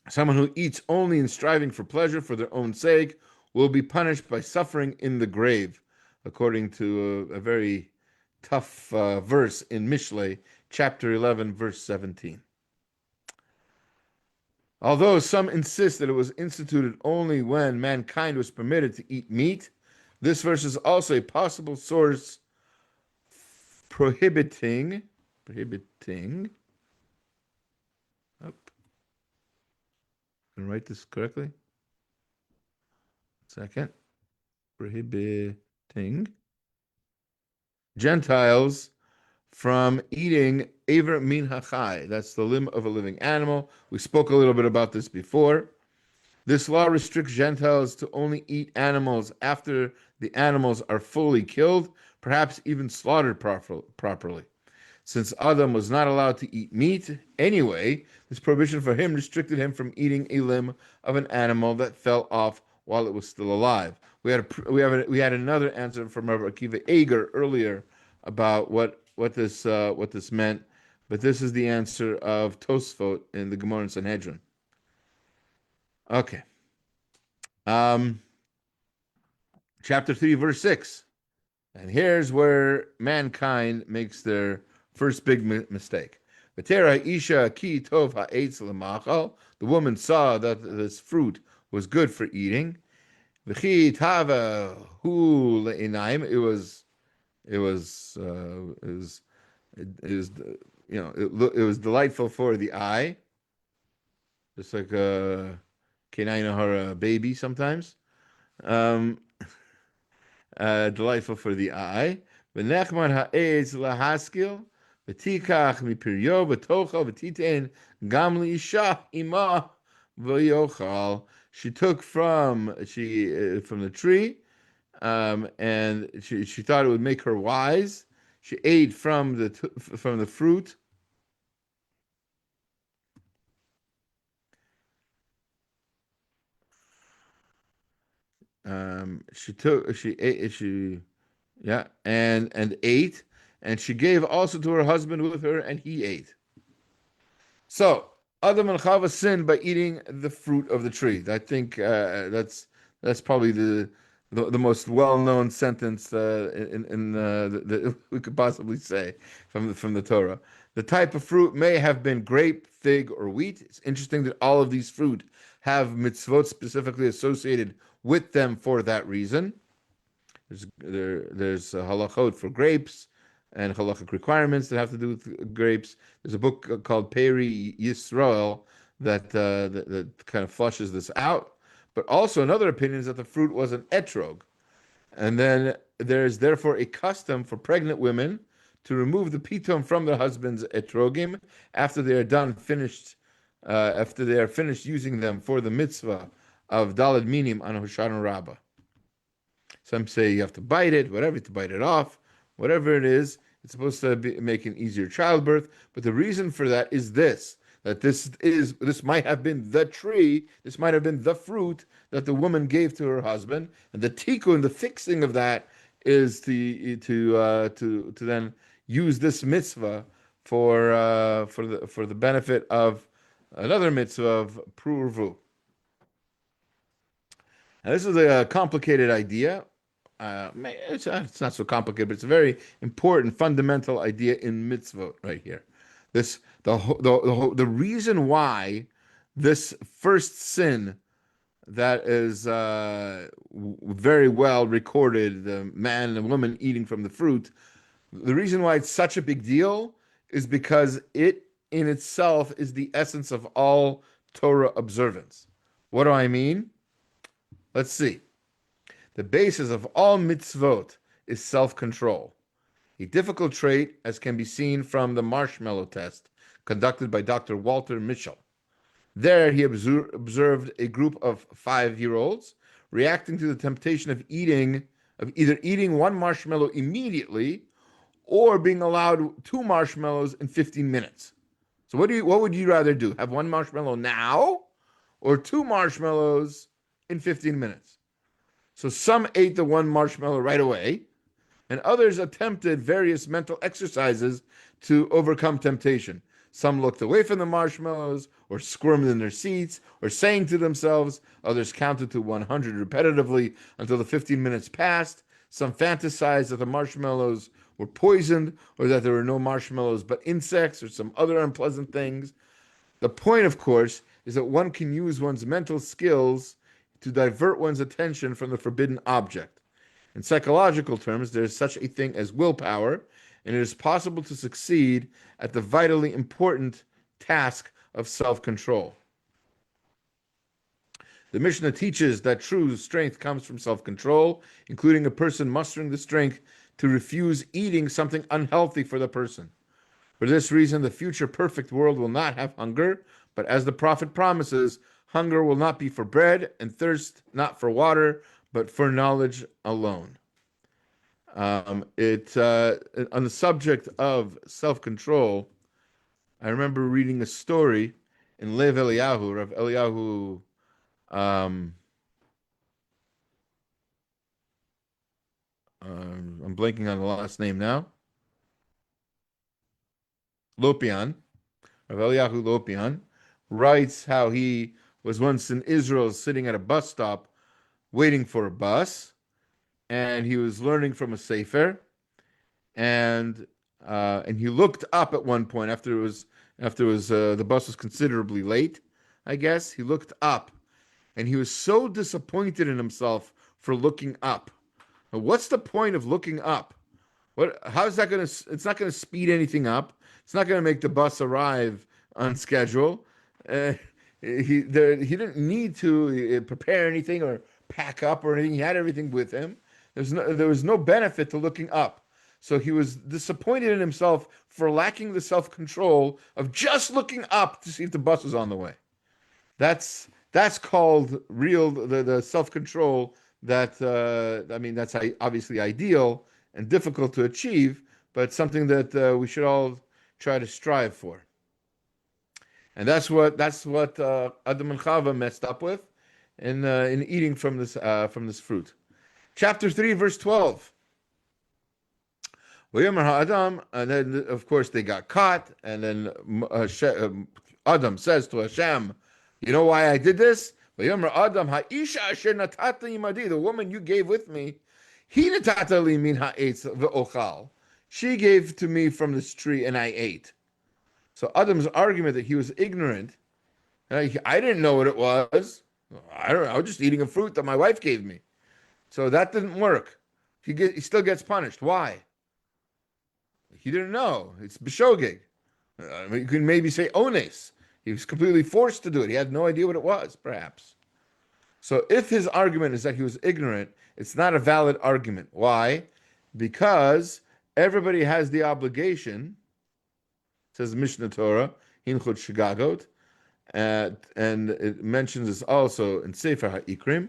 Someone who eats only in striving for pleasure for their own sake will be punished by suffering in the grave, according to a very tough verse in Mishlei, chapter 11, verse 17. Although some insist that it was instituted only when mankind was permitted to eat meat, this verse is also a possible source prohibiting, oh, can I write this correctly? Second, prohibiting Gentiles from eating Aver min hachai. That's the limb of a living animal. We spoke a little bit about this before. This law restricts Gentiles to only eat animals after the animals are fully killed, perhaps even slaughtered properly. Since Adam was not allowed to eat meat anyway, this prohibition for him restricted him from eating a limb of an animal that fell off while it was still alive. We had another answer from Rabbi Akiva Eger earlier about what this meant, but this is the answer of Tosfot in the Gemara and Sanhedrin. Okay. Chapter 3, verse 6. And here's where mankind makes their first big mistake. The woman saw that this fruit was good for eating. It was delightful for the eye, just like a canine or a baby sometimes. Delightful for the eye. V'nechman ha'etz lahaskil, v'tikach mipiryo, v'tochal, v'titein gam li'isha ima v'yochal. She took from the tree, and she thought it would make her wise. She ate from the fruit. And ate, and she gave also to her husband with her, and he ate. So Adam and Chava sinned by eating the fruit of the tree. I think that's probably the most well-known sentence that we could possibly say from the Torah. The type of fruit may have been grape, fig, or wheat. It's interesting that all of these fruit have mitzvot specifically associated with them for that reason. There's halachot for grapes and halachic requirements that have to do with grapes. There's a book called Peri Yisrael that kind of flushes this out. But also another opinion is that the fruit was an etrog. And then there's therefore a custom for pregnant women to remove the pitom from their husband's etrogim after they are finished using them for the mitzvah of dalad minim on Hoshana Rabbah. Some say you have to bite it, whatever, to bite it off, whatever it is. It's supposed to make an easier childbirth. But the reason for that is that this might have been the tree, this might have been the fruit that the woman gave to her husband, and the tikkun, the fixing of that, is to then use this mitzvah for the benefit of another mitzvah of prurvu. Now, this is a complicated idea. It's not so complicated, but it's a very important, fundamental idea in mitzvot right here. The reason why this first sin that is very well recorded, the man and woman eating from the fruit, the reason why it's such a big deal is because it in itself is the essence of all Torah observance. What do I mean? Let's see. The basis of all mitzvot is self-control, a difficult trait as can be seen from the marshmallow test conducted by Dr. Walter Mitchell. There he observed a group of 5-year-olds reacting to the temptation of either eating one marshmallow immediately or being allowed 2 marshmallows in 15 minutes. So what would you rather do? Have one marshmallow now or 2 marshmallows in 15 minutes. So some ate the one marshmallow right away, and others attempted various mental exercises to overcome temptation. Some looked away from the marshmallows, or squirmed in their seats, or sang to themselves. Others counted to 100 repetitively until the 15 minutes passed. Some fantasized that the marshmallows were poisoned, or that there were no marshmallows but insects, or some other unpleasant things. The point, of course, is that one can use one's mental skills to divert one's attention from the forbidden object. In psychological terms, there is such a thing as willpower, and it is possible to succeed at the vitally important task of self-control. The Mishnah teaches that true strength comes from self-control, including a person mustering the strength to refuse eating something unhealthy for the person. For this reason, the future perfect world will not have hunger, but as the prophet promises, hunger will not be for bread, and thirst not for water, but for knowledge alone. On the subject of self-control, I remember reading a story in Lev Eliyahu, Rav Eliyahu, I'm blanking on the last name now, Lopian, Rav Eliyahu Lopian, writes how he was once in Israel sitting at a bus stop waiting for a bus, and he was learning from a sefer, and he looked up at one point after the bus was considerably late. I guess he looked up, and he was so disappointed in himself for looking up. Now, what's the point of looking up? How is that going to? It's not going to speed anything up. It's not going to make the bus arrive on schedule. He didn't need to prepare anything or pack up or anything. He had everything with him. There was no benefit to looking up. So he was disappointed in himself for lacking the self-control of just looking up to see if the bus was on the way. That's called real the self-control that that's obviously ideal and difficult to achieve, but something that we should all try to strive for. And that's what Adam and Chava messed up with in eating from this fruit. Chapter 3, verse 12. And then, of course, they got caught. And then Adam says to Hashem, "You know why I did this?" Adam, the woman you gave with me, she gave to me from this tree, and I ate. So Adam's argument that he was ignorant, I didn't know what it was. I was just eating a fruit that my wife gave me. So that didn't work. He still gets punished. Why? He didn't know. It's b'shogeg. You can maybe say ones. He was completely forced to do it. He had no idea what it was, perhaps. So if his argument is that he was ignorant, it's not a valid argument. Why? Because everybody has the obligation, says Mishnah Torah, Hinchot Shigagot, and it mentions this also in Sefer HaIkrim,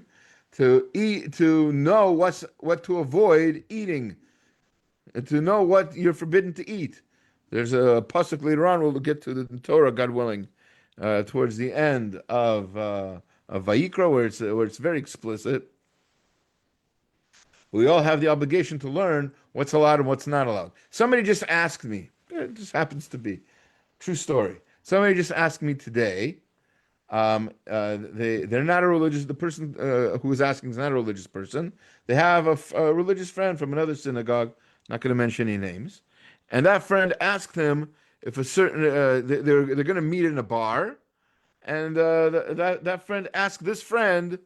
to know what to avoid eating, and to know what you're forbidden to eat. There's a pasuk later on we'll get to the Torah, God willing, towards the end of Vayikra, where it's very explicit. We all have the obligation to learn what's allowed and what's not allowed. Somebody just asked me. It just happens to be true story. Somebody just asked me today. They're not a religious. The person who was asking is not a religious person. They have a religious friend from another synagogue. Not going to mention any names. And that friend asked him if a certain they're going to meet in a bar, and that friend asked this friend,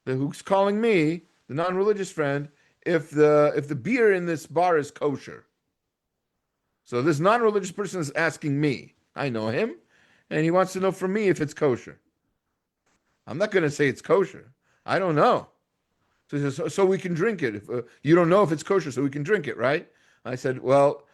who's calling me, the non-religious friend, if the beer in this bar is kosher. So this non-religious person is asking me. I know him, and he wants to know from me if it's kosher. I'm not going to say it's kosher. I don't know. So he says, so we can drink it. If, you don't know if it's kosher, so we can drink it, right? I said, well,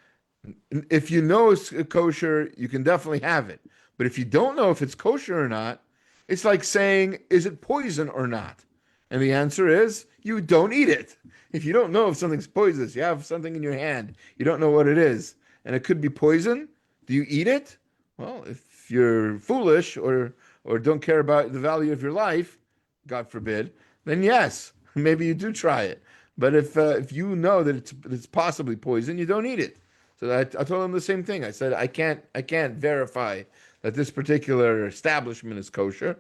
if you know it's kosher, you can definitely have it. But if you don't know if it's kosher or not, it's like saying, is it poison or not? And the answer is, you don't eat it. If you don't know if something's poisonous, you have something in your hand, you don't know what it is, and it could be poison, do you eat it? Well, if you're foolish or or don't care about the value of your life, God forbid, then yes, maybe you do try it. But if you know that it's possibly poison, you don't eat it. So I told him the same thing. I said I can't verify that this particular establishment is kosher.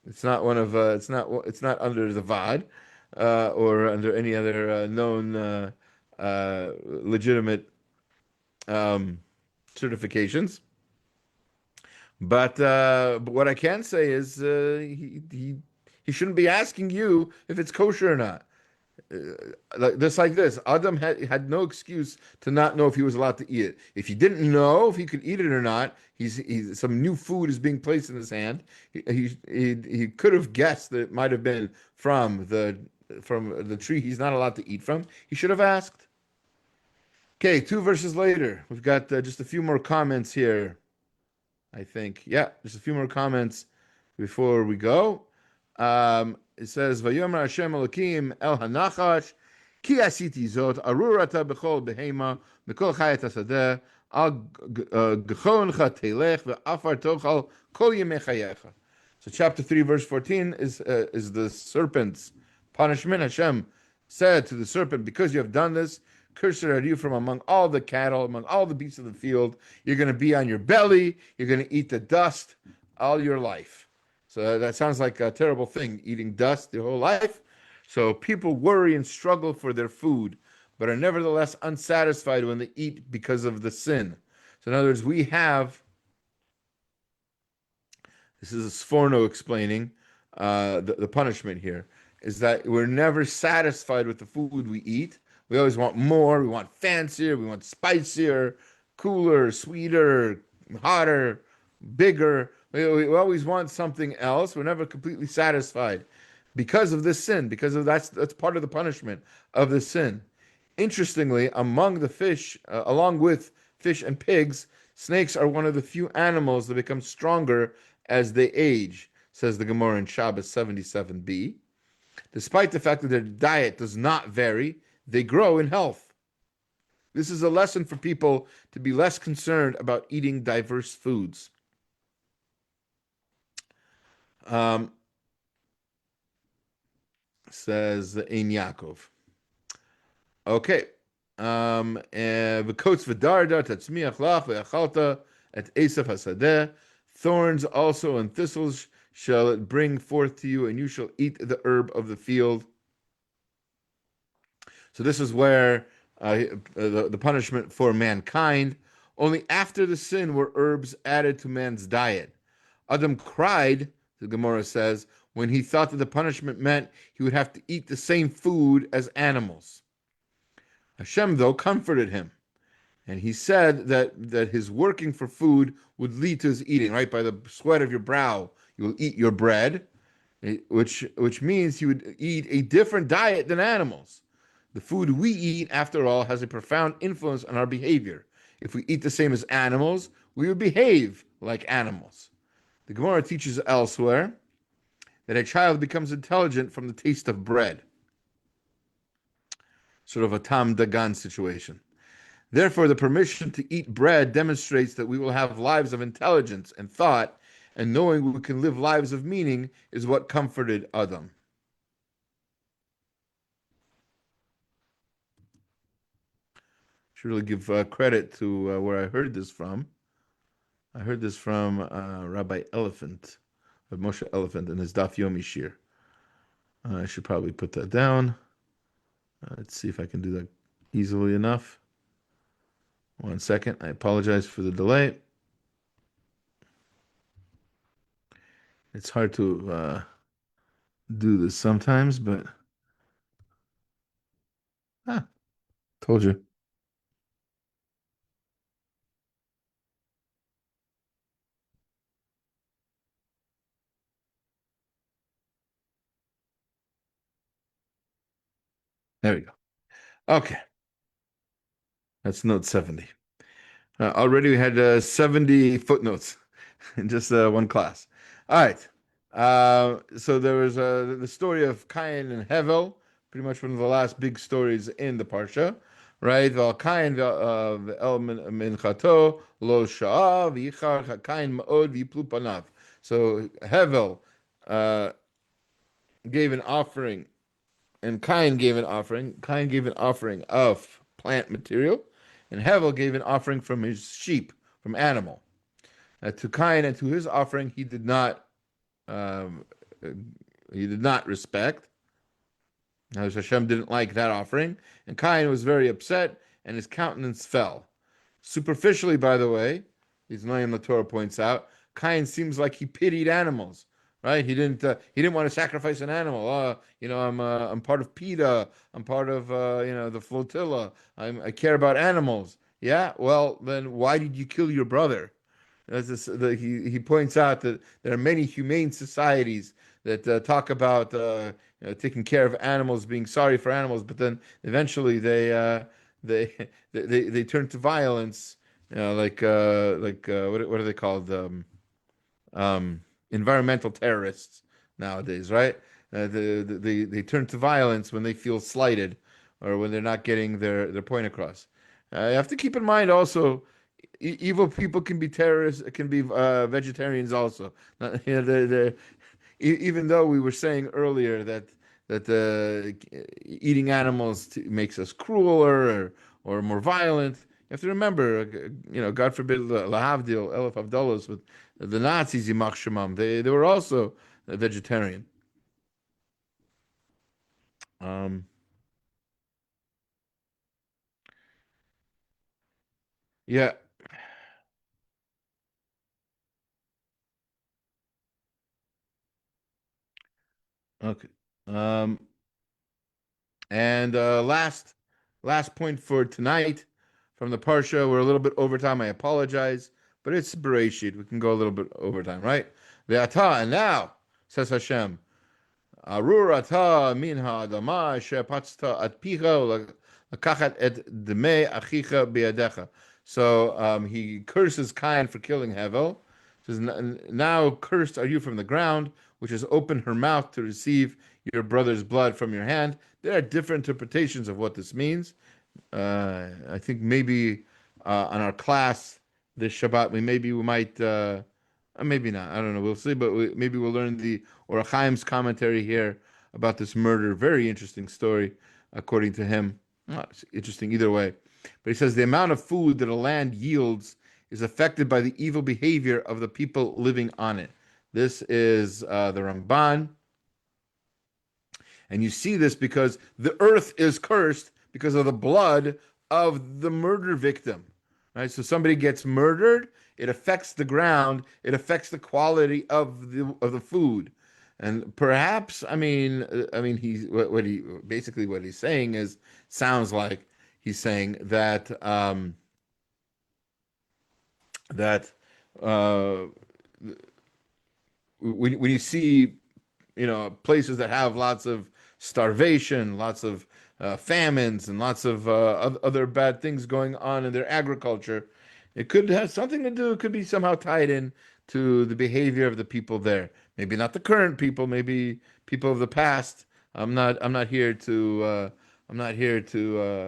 It's not one of it's not under the VAD or under any other known legitimate um, certifications. But what I can say is he shouldn't be asking you if it's kosher or not. Like this, Adam had no excuse to not know if he was allowed to eat it. If he didn't know if he could eat it or not, he's some new food is being placed in his hand. He could have guessed that it might have been from the tree he's not allowed to eat from. He should have asked. Okay, 2 verses later, we've got just a few more comments here. I think. Yeah, just a few more comments before we go. It says, "Vayomer Hashem Elokim El Hanachash, Ki asiti zot arurata bechol behema mikol chayat hasadeh al gechoncha telech ve'afar tochal kol yemei chayecha." So, chapter 3, verse 14 is the serpent's punishment. Hashem said to the serpent, "Because you have done this, cursed are you from among all the cattle, among all the beasts of the field. You're going to be on your belly. You're going to eat the dust all your life." So that sounds like a terrible thing, eating dust your whole life. So people worry and struggle for their food, but are nevertheless unsatisfied when they eat because of the sin. So in other words, this is Sforno explaining the punishment here, is that we're never satisfied with the food we eat. We always want more. We want fancier. We want spicier, cooler, sweeter, hotter, bigger. We always want something else. We're never completely satisfied because of this sin. Because of that's part of the punishment of the sin. Interestingly, among the fish, along with fish and pigs, snakes are one of the few animals that become stronger as they age, says the Gemara in Shabbos 77b. Despite the fact that their diet does not vary, they grow in health. This is a lesson for people to be less concerned about eating diverse foods. Says Ein Yaakov. Okay. V'kotz v'darda tatzmiach lach ve'achalta et esav hasadeh. Thorns also and thistles shall it bring forth to you, and you shall eat the herb of the field. So this is where the punishment for mankind. Only after the sin were herbs added to man's diet. Adam cried, the Gemara says, when he thought that the punishment meant he would have to eat the same food as animals. Hashem, though, comforted him. And he said that his working for food would lead to his eating, right? By the sweat of your brow, you will eat your bread, which means you would eat a different diet than animals. The food we eat, after all, has a profound influence on our behavior. If we eat the same as animals, we would behave like animals. The Gemara teaches elsewhere that a child becomes intelligent from the taste of bread. Sort of a Taam Dagan situation. Therefore, the permission to eat bread demonstrates that we will have lives of intelligence and thought, and knowing we can live lives of meaning is what comforted Adam. Should really give credit to where I heard this from. I heard this from Rabbi Elephant, Moshe Elephant, in his Daf Yomi Shir. I should probably put that down. Let's see if I can do that easily enough. 1 second. I apologize for the delay. It's hard to do this sometimes, but told you. There we go. Okay. That's note 70. Already we had 70 footnotes in just one class. All right. So there was the story of Cain and Hevel, pretty much one of the last big stories in the Parsha, right? Cain el minchato lo sha'a v'yichar Cain ma'od v'yiplu panav. So Hevel uh, gave an offering, and Cain gave an offering. Cain gave an offering of plant material, and Hevel gave an offering from his sheep, from animal. To Cain and to his offering, um, uh, he did not respect. Now Hashem didn't like that offering, and Cain was very upset, and his countenance fell. Superficially, by the way, these Noam the Torah points out, Cain seems like he pitied animals, right? He didn't want to sacrifice an animal. I'm part of PETA. I'm part of the flotilla. I care about animals. Yeah, well then why did you kill your brother? He points out that there are many humane societies that talk about taking care of animals, being sorry for animals, but then eventually they they turn to violence, what are they called? Environmental terrorists nowadays, right? They turn to violence when they feel slighted or when they're not getting their point across. You have to keep in mind also, evil people can be terrorists, can be vegetarians also. Even though we were saying earlier that eating animals makes us crueler or more violent, you have to remember, God forbid, lahavdil, elef avdolos, with the Nazis, yimach shemam, they were also a vegetarian. Um, yeah, okay. Um, and last point for tonight from the Parsha. We're a little bit over time. I apologize, but it's Bireisheet. We can go a little bit over time, right? Ve'ata, and now, says Hashem, Arurata minha adama shepatzta at picha lakachat et dmei achicha biyadecha. So he curses Cain for killing Hevel. Says, now cursed are you from the ground, which has opened her mouth to receive your brother's blood from your hand. There are different interpretations of what this means. I think maybe on our class this Shabbat, we might, maybe not. I don't know. We'll see. But maybe we'll learn the Or Chaim's commentary here about this murder. Very interesting story, according to him. It's interesting either way. But he says the amount of food that a land yields is affected by the evil behavior of the people living on it. This is the Ramban. And you see this because the earth is cursed because of the blood of the murder victim. Right? So somebody gets murdered, it affects the ground, it affects the quality of the food. And perhaps, he's what he basically what he's saying is sounds like he's saying that uh, when you see places that have lots of starvation, lots of famines, and lots of other bad things going on in their agriculture. It could have something to do. It could be somehow tied in to the behavior of the people there. Maybe not the current people. Maybe people of the past. I'm not here to. I'm not here to.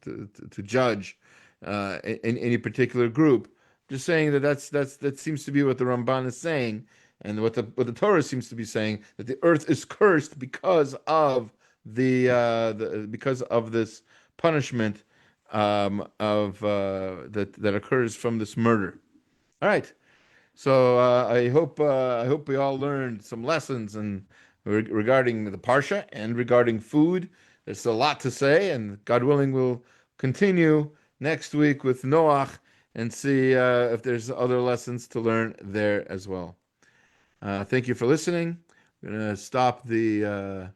To judge in any particular group. Just saying that seems to be what the Ramban is saying, and what the Torah seems to be saying, that the earth is cursed because of because of this punishment of that occurs from this murder. All right. So I hope we all learned some lessons regarding the parsha and regarding food. There's a lot to say, and God willing, we'll continue next week with Noach and see if there's other lessons to learn there as well. Thank you for listening. I'm going to stop the